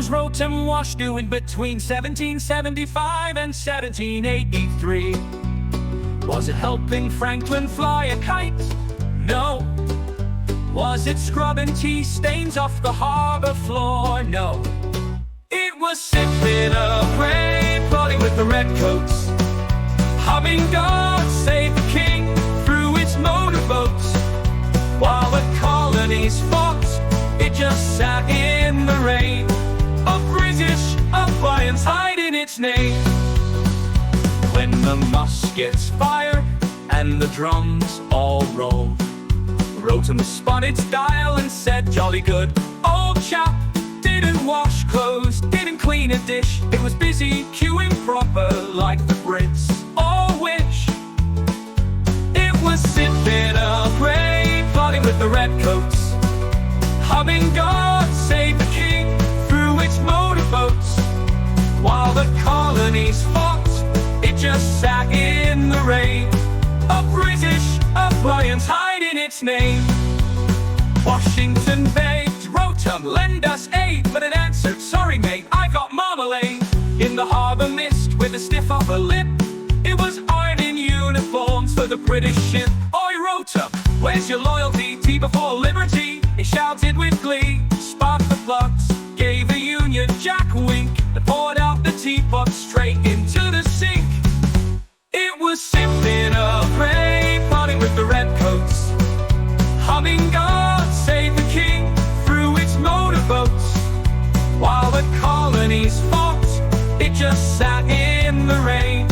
Rotom-Wash doing between 1775 and 1783? Was it helping Franklin fly a kite? No. Was it scrubbing tea stains off the harbor floor? No. It was sipping a gray, plotting with the redcoats, humming God Save the King through its motorboats. While the colonies fought, it just sat in the rain, a British appliance hiding its name. When the muskets fired and the drums all rolled, Rotom spun its dial and said, "Jolly good old chap." Didn't wash clothes, didn't clean a dish. It was busy queuing proper like the Brits all wish. It was sipping a gray, plotting with the redcoats, humming God Save the King through its motorboats. While the colonies fought, it just sat in the rain, a British appliance hiding its name. Washington begged Rotom, lend us aid, but it answered, "Sorry mate, I got marmalade." In the harbor mist with a stiff upper lip, it was ironing uniforms for the British ship. "Oi Rotom, where's your loyalty? Tea before liberty," he shouted with glee. Sparked the plugs, gave a Union Jack a wink, and poured out the teapot straight into the sink. It was sipping a gray, plotting with the redcoats, humming God Save the King through its motorboats. While the colonies fought, it just sat in the rain,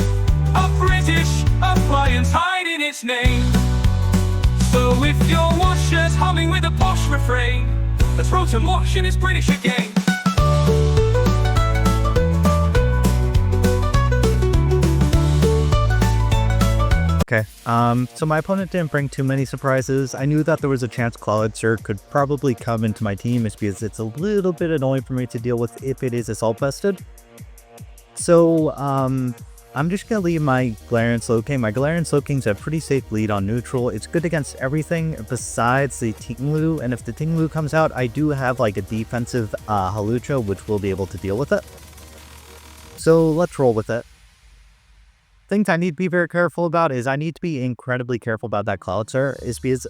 a British appliance hiding its name. So if your washer's humming with a posh refrain, let's Rotom-Wash in its British again. Okay, so my opponent didn't bring too many surprises. I knew that there was a chance Clawitzer could probably come into my team, just because it's a little bit annoying for me to deal with if it is assault vested. So, I'm just gonna leave my Galarian Slowking. My Galarian Slowking's a pretty safe lead on neutral. It's good against everything besides the Tinglu, and if the Tinglu comes out, I do have like a defensive Halucha, which will be able to deal with it. So let's roll with it. Things I need to be very careful about is I need to be incredibly careful about that Clawitzer, is because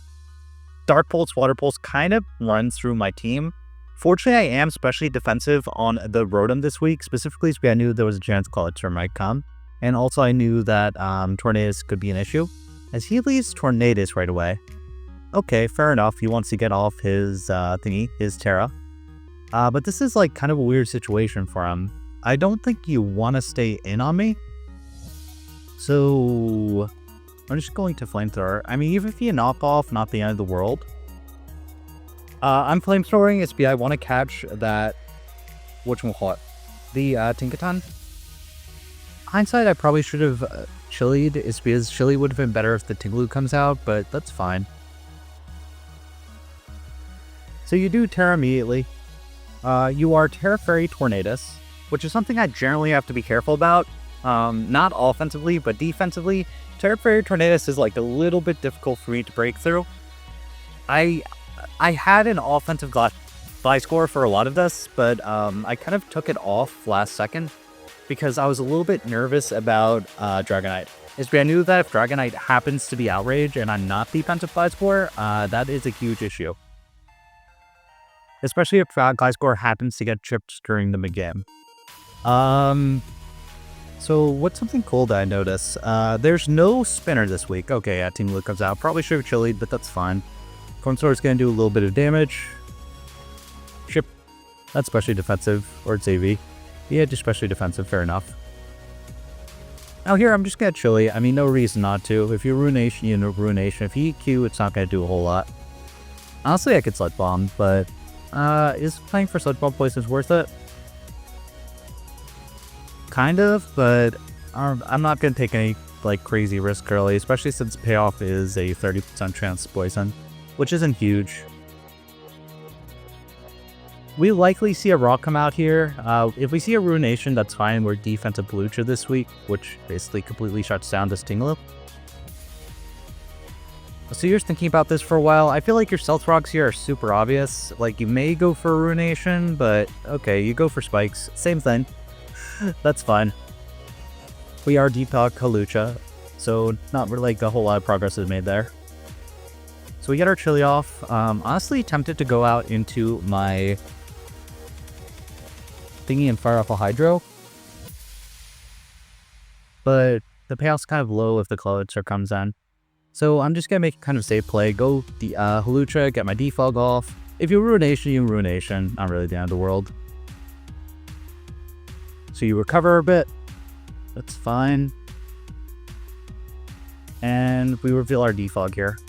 Dark Pulse, Water Pulse kind of runs through my team. Fortunately, I am especially defensive on the Rotom this week, specifically because I knew there was a chance Clawitzer might come. And also I knew that Tornadus could be an issue, as he leaves Tornadus right away. Okay, fair enough, he wants to get off his thingy, his Terra. But this is like kind of a weird situation for him. I don't think you want to stay in on me. So I'm just going to Flamethrower. I mean, even if you knock off, not the end of the world. I'm Flamethrowing is because I want to catch that, whatchamacallit, the Tinkaton. Hindsight, I probably should have Chillied, is because Chilly would have been better if the Tinglu comes out, but that's fine. So you do Terra immediately. You are Terra Fairy Tornadus, which is something I generally have to be careful about. Not offensively, but defensively. Terra Fairy Tornadus is like a little bit difficult for me to break through. I had an offensive Gliscor score for a lot of this, but I kind of took it off last second because I was a little bit nervous about Dragonite. I knew that if Dragonite happens to be Outrage and I'm not defensive Gliscor, that is a huge issue. Especially if Gliscor happens to get chipped during the mid-game. So what's something cool that I noticed? There's no spinner this week. Okay, yeah, Team Luke comes out. Probably should have chillied, but that's fine. Cornsword is going to do a little bit of damage. Chip. That's specially defensive, or it's AV. Yeah, just specially defensive, fair enough. Now here, I'm just going to chilly. I mean, no reason not to. If you Ruination, you know Ruination. If you EQ, it's not going to do a whole lot. Honestly, I could Sludge Bomb, but is playing for Sludge Bomb places worth it? Kind of, but I'm not going to take any like crazy risk early, especially since payoff is a 30% chance poison, which isn't huge. We likely see a Rock come out here. If we see a Ruination, that's fine. We're defensive Lucha this week, which basically completely shuts down this Tinglu. So you're thinking about this for a while. I feel like your stealth rocks here are super obvious. Like, you may go for Ruination, but okay, you go for Spikes. Same thing. That's fine. We are Deepak Kalucha, so not really like a whole lot of progress is made there. So we get our Chili off. Honestly, tempted to go out into my thingy and fire off a Hydro. But the payoff's kind of low if the Clotzer comes in. So I'm just going to make kind of safe play. Go the Hawlucha, get my Defog off. If you Ruination, you Ruination. Not really the end of the world. So you recover a bit. That's fine. And we reveal our Defog here.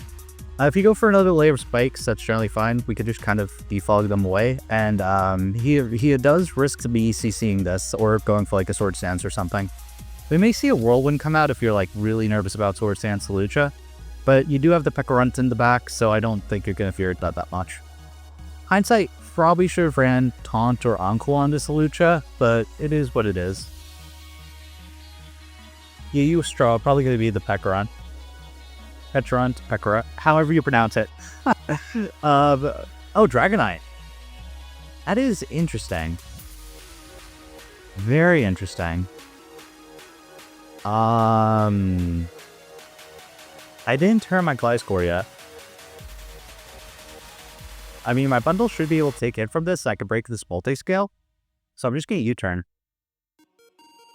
If you go for another layer of Spikes, that's generally fine. We could just kind of defog them away. And he does risk me CCing this or going for like a Sword Stance or something. We may see a Whirlwind come out if you're like really nervous about Sword Stance Hawlucha. But you do have the Pekarunt in the back, so I don't think you're going to fear it that much. Hindsight, probably should have ran Taunt or Encore on this Hawlucha, but it is what it is. You use Straw, probably going to be the Pekarunt. Pekarunt, however you pronounce it. Oh, Dragonite. That is interesting. Very interesting. I didn't turn my Gliscor yet. I mean, my bundle should be able to take hit from this. So I can break this multi-scale. So I'm just going to U-turn.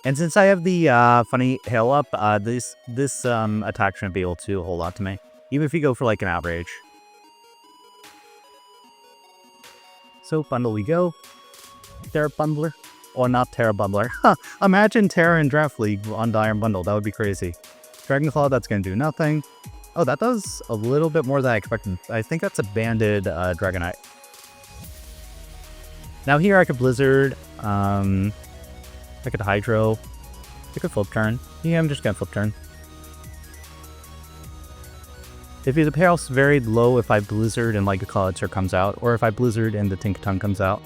And since I have the funny hail up, this attack shouldn't be able to hold on to me. Even if you go for like an Outrage. So bundle we go. Terra Bundler. Or not Terra Bundler. Huh. Imagine Terra and Draft League on the Iron Bundle. That would be crazy. Dragon Claw, that's going to do nothing. Oh, that does a little bit more than I expected. I think that's a banded Dragonite. Now here I could Blizzard. I could Hydro. I could Flip Turn. Yeah, I'm just going to Flip Turn. If the payoff's very low if I Blizzard and like a Clotzer comes out, or if I Blizzard and the Tinkaton comes out.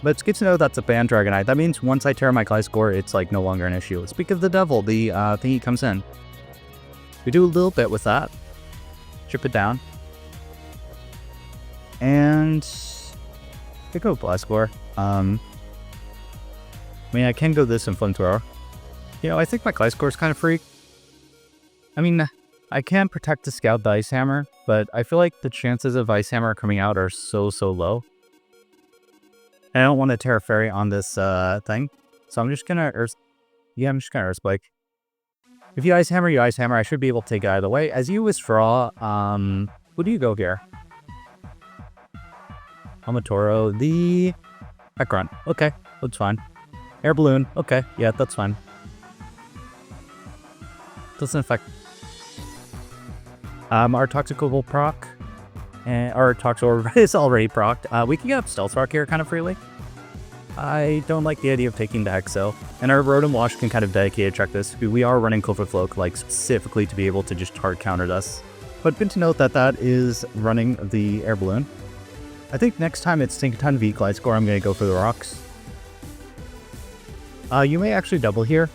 But it's good to know that's a banned Dragonite. That means once I tear my Gliscor, it's like no longer an issue. Speak of the devil, the thingy comes in. We do a little bit with that. Chip it down. And I go Gliscor. I mean, I can go this in Flamethrower. You know, I think my Gliscor is kind of freak. I mean, I can protect the Scout the Ice Hammer, but I feel like the chances of Ice Hammer coming out are so low. I don't want to Terra Fairy on this thing, so I'm just gonna Earth. Yeah, I'm just gonna Earth Spike. If you Ice Hammer, you Ice Hammer. I should be able to take it either way. As you withdraw, who do you go here? Amatoro, the Pekarunt. Okay, that's fine. Air Balloon. Okay, yeah, that's fine. Doesn't affect. Our Toxic will proc. And our Toxor is already procced. We can get up Stealth Rock here kind of freely. I don't like the idea of taking the Hexo. And our Rotom-Wash can kind of dedicated check this. We are running Cloverfloak like specifically to be able to just hard counter this. But good to note that that is running the Air Balloon. I think next time it's Tinkaton v Gliscor, I'm going to go for the rocks. You may actually double here.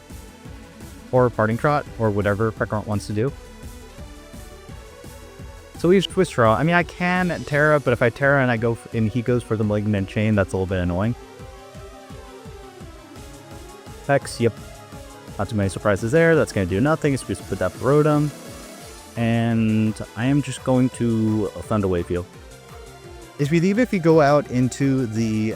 Or Parting Trot, or whatever Pekarunt wants to do. So we just withdraw. I mean, I can Terra, but if I Terra and I go and he goes for the Malignant Chain, that's a little bit annoying. Hex, yep. Not too many surprises there. That's going to do nothing. It's just put that Rotom. And I am just going to Thunder Wave Heal. If you go out into the,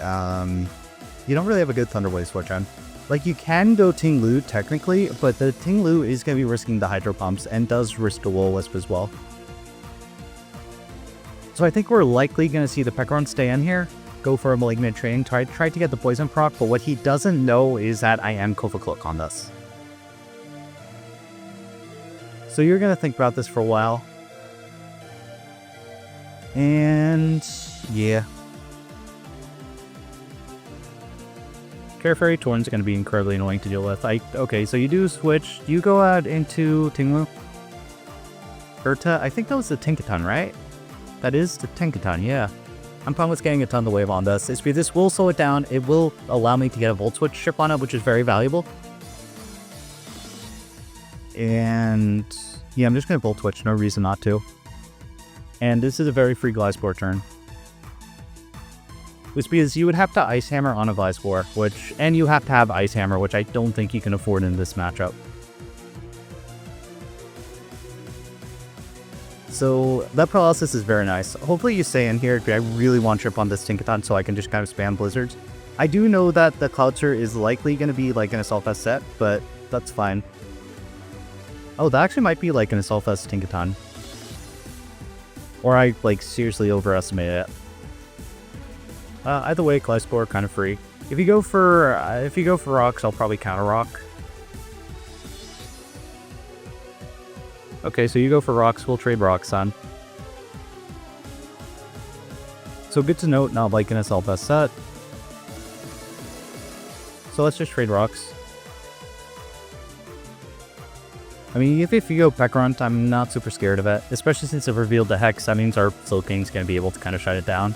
you don't really have a good Thunder Wave switch on. Like, you can go Ting Lu technically, but the Ting Lu is going to be risking the Hydro Pumps and does risk the Will-O-Wisp as well. So I think we're likely going to see the Pekarunt stay in here, go for a Malignant Chain, try to get the Poison proc, but what he doesn't know is that I am Cloak on this. So you're going to think about this for a while. And yeah. Care Fairy Torn's going to be incredibly annoying to deal with. Okay, so you do switch. Do you go out into Tinglu? Urta? I think that was the Tinkaton, right? That is the Tinkaton, yeah. I'm fine with getting a ton of wave on this. This will slow it down. It will allow me to get a Volt Switch chip on it, which is very valuable. And Yeah, I'm just going to Volt Switch, no reason not to. And this is a very free Gliscor turn. Which because you would have to Ice Hammer on a Gliscor, and you have to have Ice Hammer, which I don't think you can afford in this matchup. So that paralysis is very nice. Hopefully you stay in here. I really want Trip on this Tinkaton so I can just kind of spam Blizzards. I do know that the Cloudster is likely going to be like an Assault Vest set, but that's fine. Oh, that actually might be like an Assault Vest Tinkaton. Or I like seriously overestimated it. Either way, Gliscor kind of free. If you go for rocks, I'll probably counter rock. Okay, so you go for rocks, we'll trade rocks on. So good to note, not like an Assault Vest set. So let's just trade rocks. I mean, if you go Peckrunt, I'm not super scared of it. Especially since it revealed the Hex, that means our Slowking's going to be able to kind of shut it down.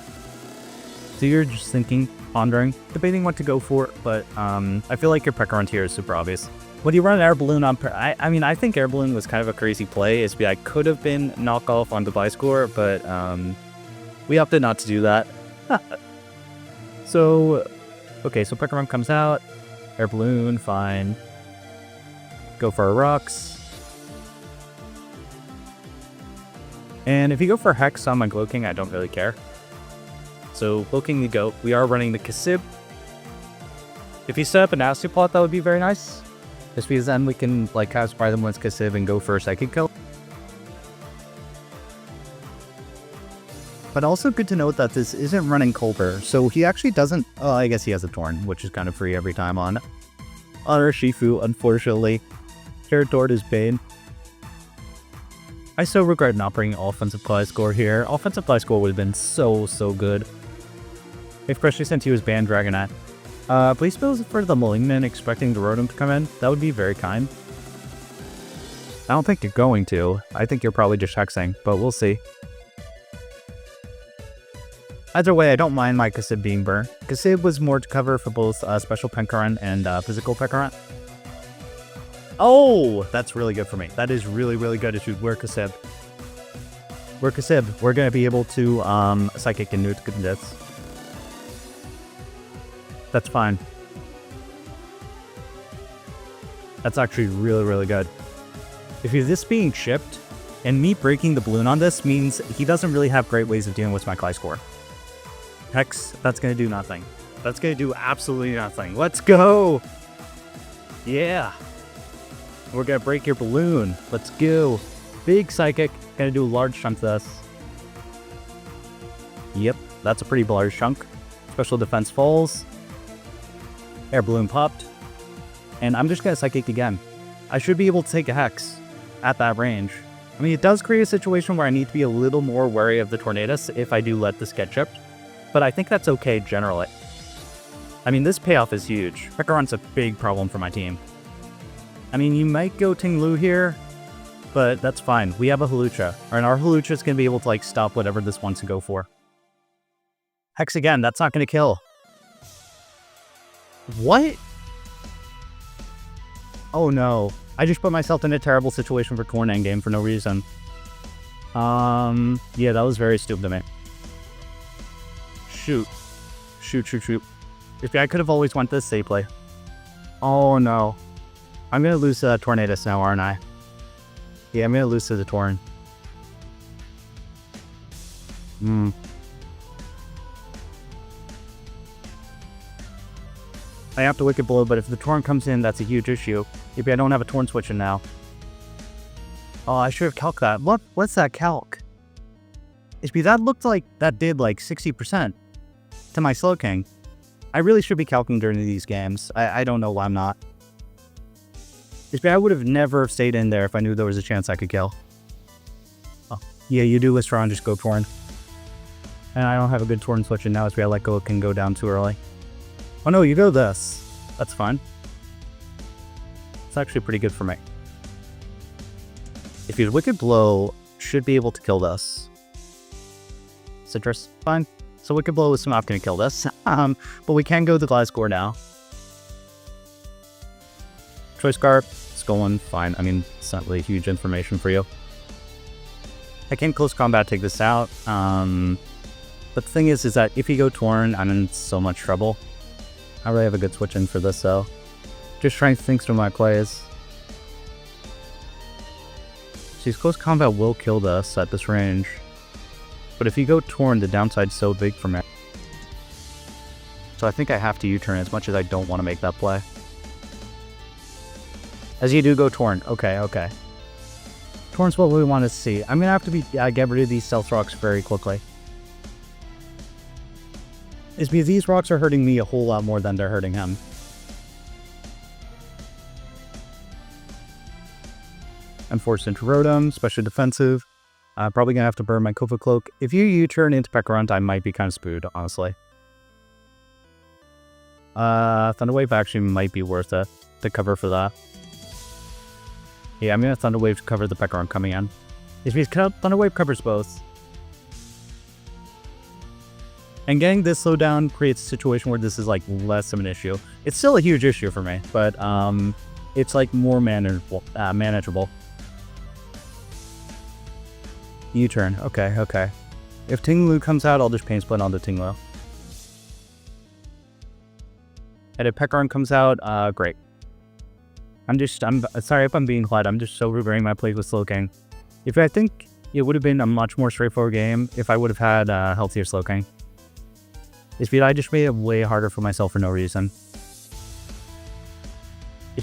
So you're just thinking, pondering, debating what to go for, but I feel like your Peckrunt here is super obvious. When you run an Air Balloon on... I mean, I think Air Balloon was kind of a crazy play. I could have been knockoff on the Gliscor, but we opted not to do that. So, okay, so Peckrunt comes out. Air Balloon, fine. Go for our rocks. And if you go for Hex on my Glowking, I don't really care. So, Glowking the Goat. We are running the Kasib. If you set up an Nasty Plot, that would be very nice. Just because then we can like kind of spry them once Kasib and go for a Psychic kill. But also good to note that this isn't running Colbur, so he actually doesn't... Oh, I guess he has a Torn, which is kind of free every time on our Shifu, unfortunately. Terratort is Bane. I so regret not bringing offensive Gliscor here. Offensive Gliscor would have been so good. Especially since he was banned Dragonette. Please build for the Malignant expecting the Rotom to come in. That would be very kind. I don't think you're going to. I think you're probably just hexing, but we'll see. Either way, I don't mind my Kasib being burnt. Kasib was more to cover for both Special Peckrunt and Physical Peckrunt. Oh, that's really good for me. That is really good if you wear Kasib. We're Kasib. We're going to be able to Psychic and Nuke this. That's fine. That's actually really good. If you're this being shipped, and me breaking the balloon on this means he doesn't really have great ways of dealing with my Gliscor. Hex, that's going to do nothing. That's going to do absolutely nothing. Let's go! Yeah! We're going to break your balloon. Let's go. Big Psychic. Going to do a large chunk of this. Yep, that's a pretty large chunk. Special Defense falls. Air Balloon popped. And I'm just going to Psychic again. I should be able to take a Hex at that range. I mean, it does create a situation where I need to be a little more wary of the Tornadus if I do let this get chipped. But I think that's okay generally. I mean, this payoff is huge. Peckrunt's a big problem for my team. I mean, you might go Ting-Lu here, but that's fine. We have a Hawlucha, and our Hawlucha's going to be able to, like, stop whatever this wants to go for. Hex again, that's not going to kill. What? Oh no. I just put myself in a terrible situation for Corn endgame for no reason. Yeah, that was very stupid of me. Shoot. If I could have always went this safe play. Oh no. I'm gonna lose to that Tornadus now, aren't I? Yeah, I'm gonna lose to the Torn. I have to Wicked Blow, but if the Torn comes in, that's a huge issue. Maybe I don't have a Torn switching now. Oh, I should have calced that. What's that calc? HP, that looked like that did like 60% to my Slowking. I really should be calcing during these games. I don't know why I'm not. HP, I would have never stayed in there if I knew there was a chance I could kill. Oh, yeah, you do withdraw and just go Torn. And I don't have a good Torn switching now, HP, I let go, it can go down too early. Oh no, you go this. That's fine. It's actually pretty good for me. If you Wicked Blow, should be able to kill this. Citrus, fine. So Wicked Blow is not going to kill this. But we can go the Gliscor now. Choice Scarf, stolen, fine. I mean, it's not really huge information for you. I can close combat take this out. But the thing is that if you go Torn, I'm in so much trouble. I really have a good switch in for this though. Just trying to think through my plays. See, close combat will kill this at this range. But if you go Torn, the downside's so big for me. So I think I have to U-turn as much as I don't want to make that play. As you do go Torn. Okay. Torn's what we want to see. I'm going to have to get rid of these Stealth Rocks very quickly. It's because these rocks are hurting me a whole lot more than they're hurting him. I'm forced into Rotom, especially defensive. Probably going to have to burn my Kofa Cloak. If you U-turn into Pekarunt, I might be kind of spooked, honestly. Thunder Wave actually might be worth it to cover for that. Yeah, I'm going to Thunder Wave to cover the Pekarunt coming in. It's because Thunder Wave covers both. And getting this slowdown creates a situation where this is like less of an issue. It's still a huge issue for me, but it's like more manageable. U-turn. Okay. If Tinglu comes out, I'll just Pain Split on the Tinglu. And if Pekarunt comes out, great. I'm sorry if I'm being quiet. I'm just so regretting my play with Slowking. If I think it would have been a much more straightforward game if I would have had healthier Slowking. I just made it way harder for myself for no reason.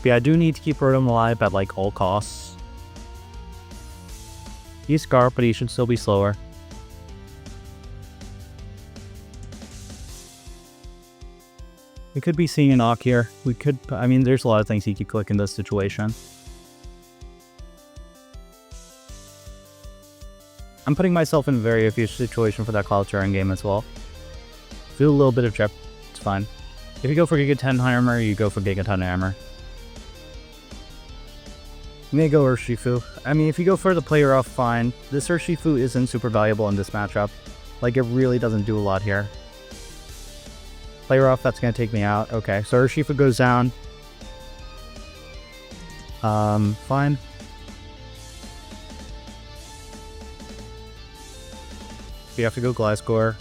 I do need to keep Rotom alive at like all costs. He's Scarf, but he should still be slower. We could be seeing an Ock here. I mean, there's a lot of things he could click in this situation. I'm putting myself in a very iffy situation for that Cloud Terran game as well. Feel a little bit of chip, it's fine. If you go for Giga 10 Hammer, you go for Giga 10 Hammer. I'm gonna go Urshifu. I mean, if you go for the player off, fine. This Urshifu isn't super valuable in this matchup. Like, it really doesn't do a lot here. Player off, that's gonna take me out. Okay, so Urshifu goes down. Fine. You have to go Gliscor.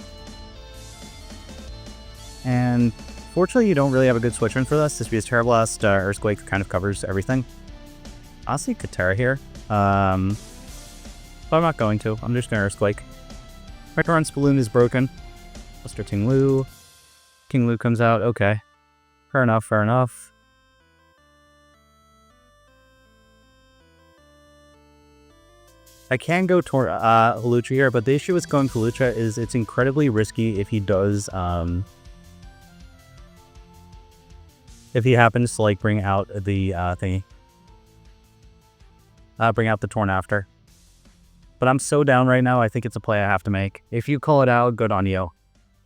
And fortunately, you don't really have a good switch in for this. This because Terra Blast, Earthquake kind of covers everything. Honestly, Katera here. But I'm not going to. I'm just gonna Earthquake. Pekarunt's balloon is broken. Buster Tinglu. King comes out. Okay. Fair enough. I can go Hawlucha here, but the issue with going Hawlucha is it's incredibly risky if he does, if he happens to like bring out the thingy. Bring out the Torn after. But I'm so down right now, I think it's a play I have to make. If you call it out, good on you.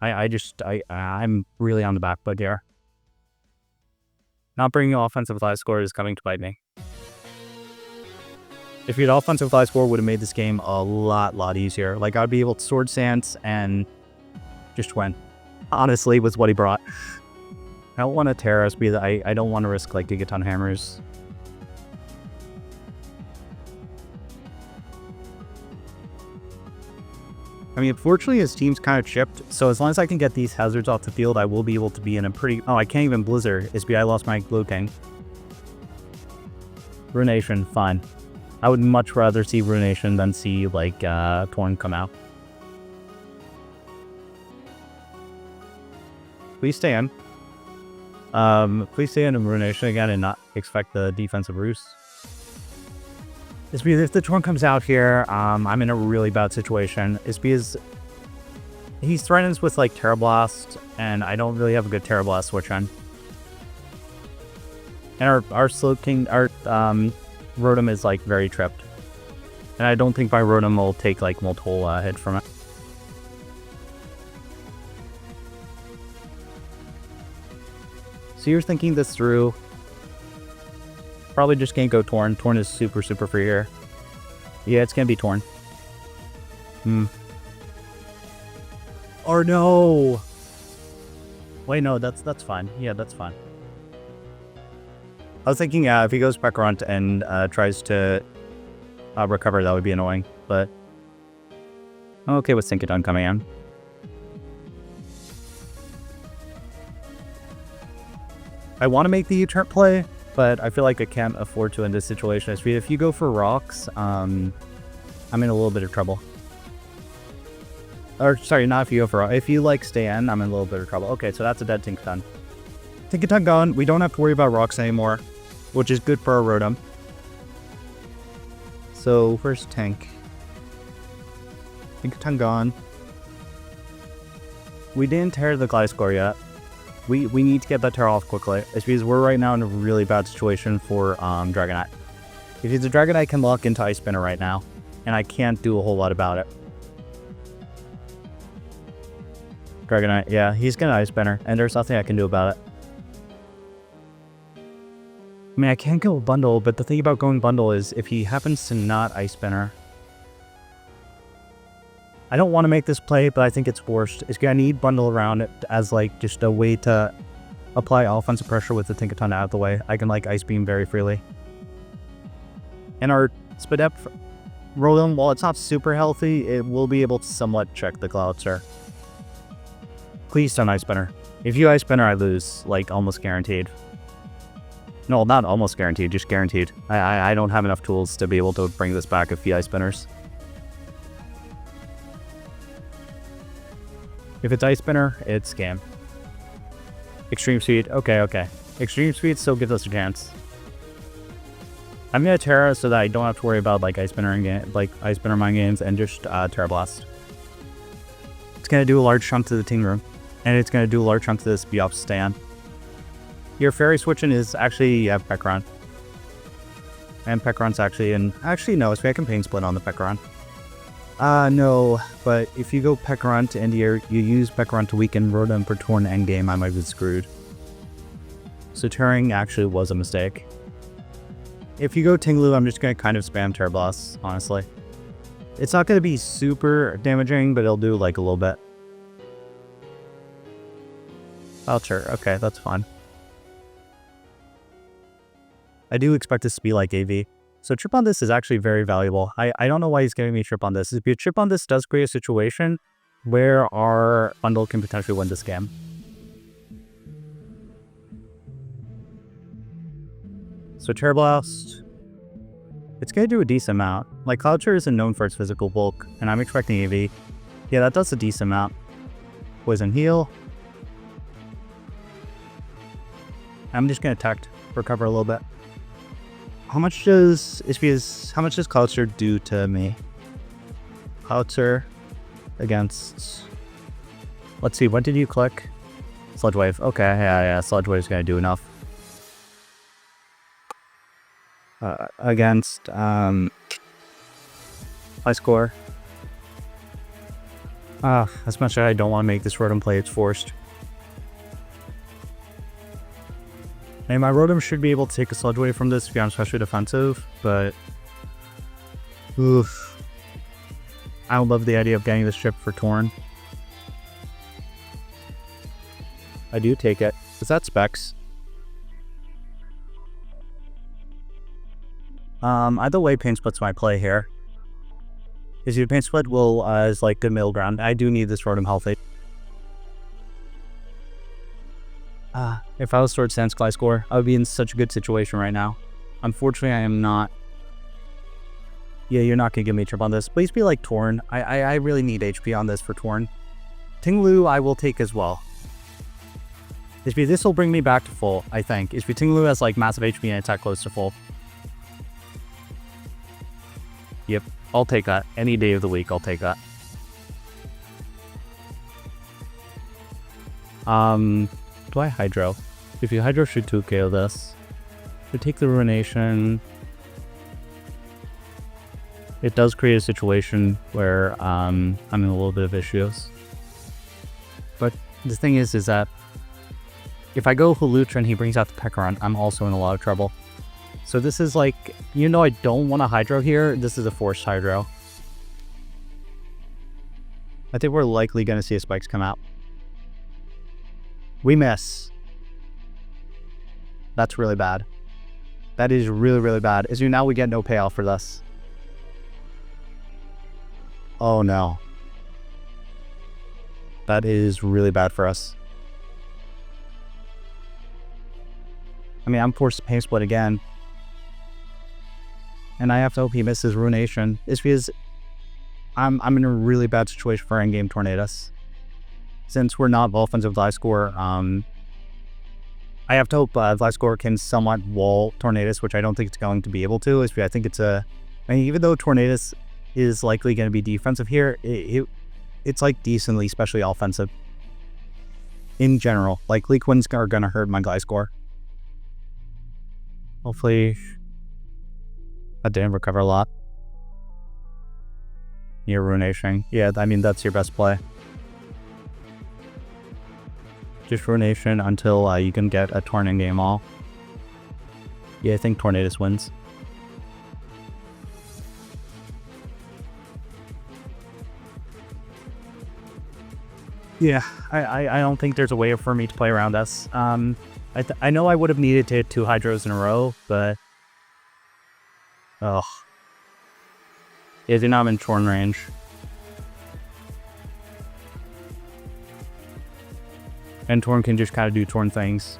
I'm really on the back foot here. Not bringing offensive live score is coming to bite me. If you had offensive live score, would have made this game a lot easier. Like, I'd be able to Sword Stance and just win. Honestly, with what he brought. I don't want to Terrace because I don't want to risk like Gigaton Hammers. I mean, unfortunately, his team's kind of chipped, so as long as I can get these hazards off the field, I will be able to be in a pretty... Oh, I can't even Blizzard. It's because I lost my Glowking. Ruination, fine. I would much rather see Ruination than see, like, Torn come out. Please stay in. Please stay in Ruination again and not expect the defensive roost. It's because if the Torn comes out here, I'm in a really bad situation. It's because he threatens with like Terra Blast, and I don't really have a good Terra Blast switch on. And our Slowking, our Rotom is like very tripped, and I don't think my Rotom will take like multiple hits from it. So you're thinking this through. Probably just can't go Torn. Torn is super free here. Yeah, it's gonna be Torn. Or no! Wait, no, that's fine. Yeah, that's fine. I was thinking, if he goes Peckrunt and tries to recover, that would be annoying, but I'm okay with Tinkaton coming in. I want to make the U-turn play, but I feel like I can't afford to in this situation. If you go for rocks, I'm in a little bit of trouble. Or, sorry, not if you go for rocks. If you, like, stay in, I'm in a little bit of trouble. Okay, so that's a dead Tinkaton. Tinkaton gone. We don't have to worry about rocks anymore, which is good for our Rotom. So, where's Tank? Tinkaton gone. We didn't tear the Gliscor yet. We need to get that tear off quickly. It's because we're right now in a really bad situation for Dragonite. If he's a Dragonite, I can lock into Ice Spinner right now, and I can't do a whole lot about it. Dragonite, yeah, he's gonna Ice Spinner, and there's nothing I can do about it. I mean, I can't go Bundle, but the thing about going Bundle is if he happens to not Ice Spinner. I don't want to make this play, but I think it's forced. It's gonna need Bundle around it as like just a way to apply offensive pressure with the Tinkaton out of the way. I can like Ice Beam very freely. And our Spadep Rotom, while it's not super healthy, it will be able to somewhat check the Cloudster. Please don't Ice Spinner. If you Ice Spinner, I lose, like almost guaranteed. No, not almost guaranteed, just guaranteed. I don't have enough tools to be able to bring this back if he Ice Spinners. If it's Ice Spinner, it's Scam. Extreme Speed, okay. Extreme Speed still gives us a chance. I'm gonna Terra so that I don't have to worry about like Ice Spinner Ice Spinner Mind Games and just Terra Blast. It's gonna do a large chunk to the Ting Room, and it's gonna do a large chunk to this Beop stand. Your Fairy switching is actually Peckrunt. And Peckrunt's actually no, it's can Pain Split on the Peckrunt. No, but if you go Peckrunt and you use Peckrunt to weaken Rotom for Torn endgame, I might be screwed. So Tearing actually was a mistake. If you go Tinglu, I'm just going to kind of spam Terra Blast, honestly. It's not going to be super damaging, but it'll do like a little bit. Voucher, okay, that's fine. I do expect this to be like AV. So Trip on this is actually very valuable. I don't know why he's giving me Trip on this. If your Trip on this does create a situation where our bundle can potentially win this game. So Terra Blast. It's going to do a decent amount. Like Cloudster isn't known for its physical bulk, and I'm expecting AV. Yeah, that does a decent amount. Poison Heal. I'm just going to Tect, recover a little bit. How much does Cloudster do to me? Cloudster against, let's see, what did you click? Sludge Wave. Okay, yeah, Sludge Wave is gonna do enough. Against high score. As much as I don't want to make this Rotom play, it's forced. And my Rotom should be able to take a Sludge Wave from this if I'm especially defensive, but oof. I don't love the idea of getting this chip for Torn. I do take it. Is that Specs? Either way, Pain Split's my play here. Is your Pain Split will is like good middle ground. I do need this Rotom healthy. If I was towards Sans Gliscor, I would be in such a good situation right now. Unfortunately, I am not. Yeah, you're not gonna give me a trip on this. Please be like Torn. I really need HP on this for Torn. Tinglu, I will take as well. This will bring me back to full, I think. Tinglu has like massive HP and attack close to full. Yep, I'll take that. Any day of the week, I'll take that. Do I Hydro? If you Hydro, should 2KO this. To take the Ruination. It does create a situation where I'm in a little bit of issues. But the thing is that if I go Hulutra and he brings out the Peckrunt, I'm also in a lot of trouble. So this is like, I don't want a Hydro here. This is a forced Hydro. I think we're likely going to see a Spikes come out. We miss. That's really bad. That is really, really bad. Is now we get no payoff for this. Oh no. That is really bad for us. I mean, I'm forced to pain split again. And I have to hope he misses Ruination. It's because I'm in a really bad situation for endgame Tornadus. Since we're not offensive Gliscor, I have to hope Gliscor can somewhat wall Tornadus, which I don't think it's going to be able to. I think it's I mean, even though Tornadus is likely going to be defensive here, it's like decently, especially offensive. In general, like Leak Winds are going to hurt my Gliscor. Hopefully, that didn't recover a lot. Near Ruination. Yeah, I mean, that's your best play. Just Ruination until you can get a Torn game all. Yeah, I think Tornadus wins. Yeah, I don't think there's a way for me to play around this. I know I would have needed to hit 2 Hydros in a row, but... Ugh. Yeah, they're not in Torn range. And Torn can just kind of do Torn things.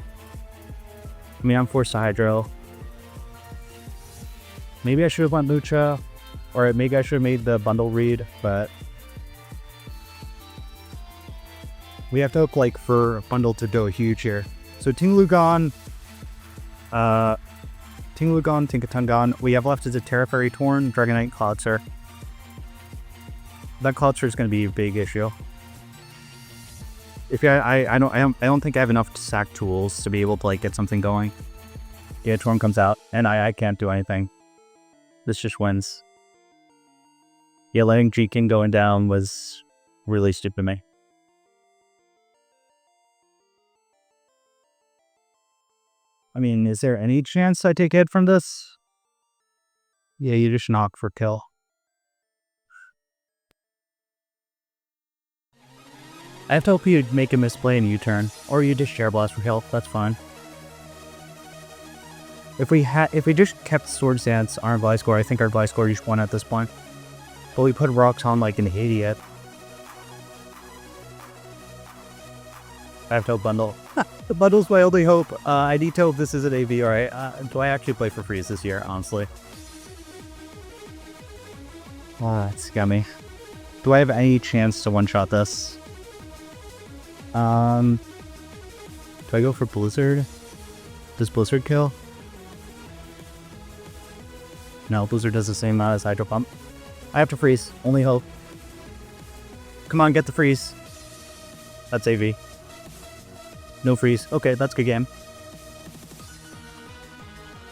I mean, I'm forced to Hydro. Maybe I should have went Lucha, or maybe I should have made the bundle read, but... We have to hope, like, for bundle to go huge here. So Tinglugon, Tinkatungan. We have left is a Terra Fairy Torn, Dragonite, Cloudster. That Cloudster is going to be a big issue. If I don't think I have enough sack tools to be able to like get something going. Yeah, Torn comes out, and I can't do anything. This just wins. Yeah, letting G-King going down was really stupid of me. I mean, is there any chance I take a hit from this? Yeah, you just knock for kill. I have to hope you make a misplay and U-turn, or you just Share Blast for kill. That's fine. If we just kept Swords Dance on our Gliscor, I think our Gliscor just won at this point. But we put rocks on like an idiot. I have to hope bundle. The bundle's my only hope. I need to hope this isn't AV, alright? Do I actually play for freeze this year, honestly? It's scummy. Do I have any chance to one-shot this? Do I go for Blizzard? Does Blizzard kill? No, Blizzard does the same amount as Hydro Pump. I have to freeze. Only hope. Come on, get the freeze. That's AV. No freeze. Okay, that's a good game.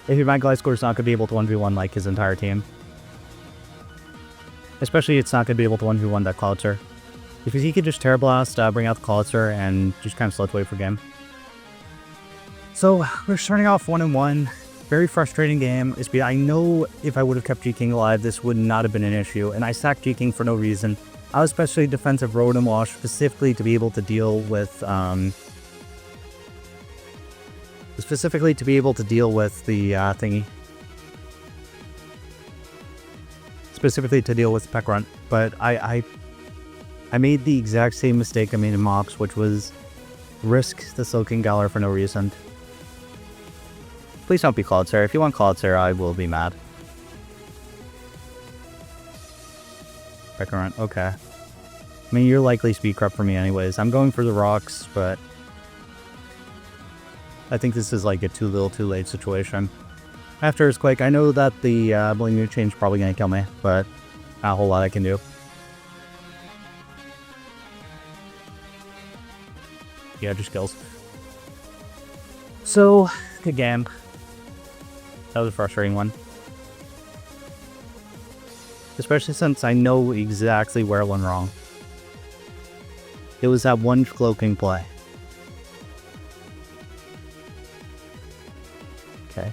If your Gliscor is not going to be able to 1v1 like his entire team. Especially it's not going to be able to 1v1 that Cloudster. Because he could just Terra Blast, bring out the Cloudster, and just kind of slow wait for game. So, we're starting off 1-1. Very frustrating game. I know if I would have kept G-King alive, this would not have been an issue. And I sacked G-King for no reason. I was especially defensive Rotom-Wash, specifically to be able to deal with... the thingy. Specifically to deal with Peck Runt. But I made the exact same mistake I made in Mox, which was risk the Soaking Galar for no reason. Please don't be Cloudster. If you want Cloudster, I will be mad. Peck Runt, okay. I mean, you're likely Speed Corrupt for me anyways. I'm going for the rocks, but... I think this is like a too little too late situation. After Earthquake, I know that the Bling Mood Change is probably going to kill me, but not a whole lot I can do. Yeah, just kills. So, good game. That was a frustrating one. Especially since I know exactly where I went wrong. It was that one cloaking play. Okay.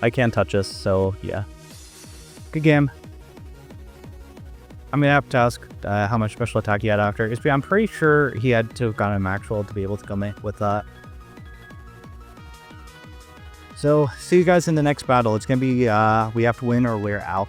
I can't touch this, so yeah. Good game. I'm gonna have to ask how much special attack he had after. I'm pretty sure he had to have gotten a max roll to be able to come in with that. So see you guys in the next battle. It's gonna be we have to win or we're out.